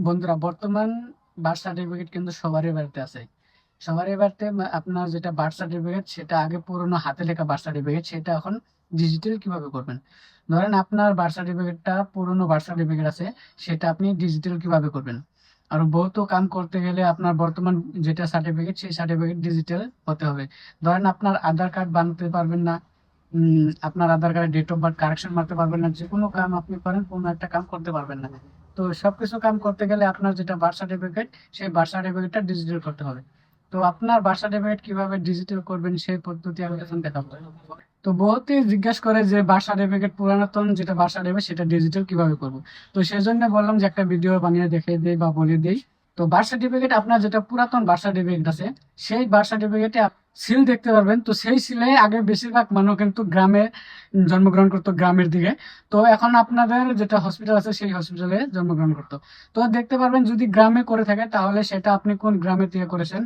বন্ধুরা, বর্তমান birth certificate কিন্তু সবারই বাড়িতে আছে। সবারই বাড়িতে আপনার যেটা বার্থ সার্টিফিকেট, সেটা আগে পুরোনো হাতে লেখা বার্থ সার্টিফিকেট, সেটা এখন ডিজিটাল কিভাবে করবেন? ধরেন আপনার বার্থ সার্টিফিকেটটা পুরোনো বার্থ সার্টিফিকেট আছে, সেটা আপনি ডিজিটাল কিভাবে করবেন? আর বহুত কাম করতে গেলে আপনার বর্তমান যেটা সার্টিফিকেট, সেই সার্টিফিকেট ডিজিটাল হতে হবে। ধরেন আপনার আধার কার্ড বানাতে পারবেন না, আপনার আধার কার্ডের ডেট অফ বার্থ কারেকশন মারতে পারবেন না, যে কোনো কাম আপনি করেন, কোনো একটা কাম করতে পারবেন না। তো সবকিছু কাম করতে গেলে আপনার যেটা বার্থ সার্টিফিকেট, সেই বার্থ সার্টিফিকেটটা ডিজিটাল করতে হবে। তো আপনার বার্থ সার্টিফিকেট কিভাবে ডিজিটাল করবেন সেই পদ্ধতি আমি এখন দেখাবো। তো বহুতেই জিজ্ঞাসা করে যে বার্থ সার্টিফিকেট পুরাতন যেটা বার্থ সার্টিফিকেট সেটা ডিজিটাল কিভাবে করব। তো সেই জন্য বললাম যে একটা ভিডিও বানিয়ে দেখিয়ে দিই বা বলে দিই। তো বার্থ সার্টিফিকেট, আপনার যেটা পুরাতন বার্থ সার্টিফিকেট আছে, সেই বার্থ সার্টিফিকেটে সিল দেখতে পারবেন। তো সেই সিলে আগে বেশিরভাগ মানুষ কিন্তু গ্রামে জন্মগ্রহণ করতো, গ্রামের দিকে। তো এখন আপনাদের যেটা হসপিটাল আছে সেই হসপিটালে জন্মগ্রহণ করতো। তো দেখতে পারবেন যদি গ্রামে করে থাকে, তাহলে সেটা আপনি কোন গ্রামে থেকে করেছেন,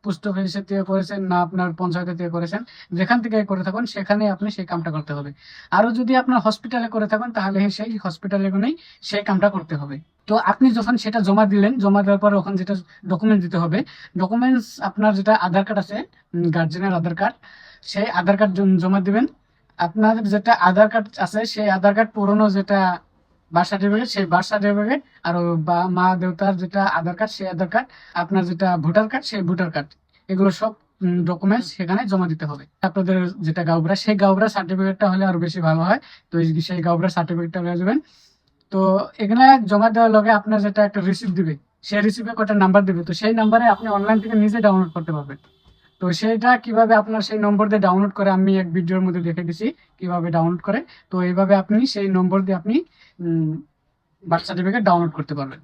পোস্ট অফিসের থেকে করেছেন না আপনার পঞ্চায়েতের থেকে করেছেন, যেখান থেকে করে থাকুন সেখানে আপনি সেই কামটা করতে হবে। আরো যদি আপনার হসপিটালে করে থাকেন, তাহলে সেই হসপিটালে গুনেই সেই কামটা করতে হবে। তো আপনি যখন সেটা জমা দিলেন, জমা দেওয়ার পর ওখানে যেটা ডকুমেন্ট দিতে হবে, ডকুমেন্টস আপনার যেটা আধার কার্ড আছে, গার্জেনের আধার কার্ড, সেই আধার কার্ড জমা দিবেন। আপনার যেটা আধার কার্ড আছে, সেই আধার কার্ড পুরনো যেটা বার্থ সার্টিফিকেট, সেই বার্থ সার্টিফিকেট, আর বা মা দেউতার যেটা আধার কার্ড, সেই আধার কার্ড, আপনার যেটা ভোটার কার্ড, সেই ভোটার কার্ড, এগুলো সব ডকুমেন্টস সেখানে জমা দিতে হবে। আপনাদের যেটা গাঁওবুড়া, সেই গাঁওবুড়া সার্টিফিকেটটা হলে আরো বেশি ভালো হয়। তো সেই গাঁওবুড়া সার্টিফিকেটটা হয়ে যাবেন। তো এখানে জমা দেওয়ার লগে আপনার যেটা একটা রিসিপ্ট দিবে, সেই রিসিপ্টে কটা নাম্বার দিবে, তো সেই নাম্বারে আপনি অনলাইন থেকে নিজে ডাউনলোড করতে পারবেন। তো সেইটা কিভাবে আপনার সেই নম্বর দিয়ে ডাউনলোড করে আমি এক ভিডিওর মধ্যে দেখে দিছি কিভাবে ডাউনলোড করে। তো এইভাবে আপনি সেই নম্বর দিয়ে আপনি বার্থ সার্টিফিকেট ডাউনলোড করতে পারবেন।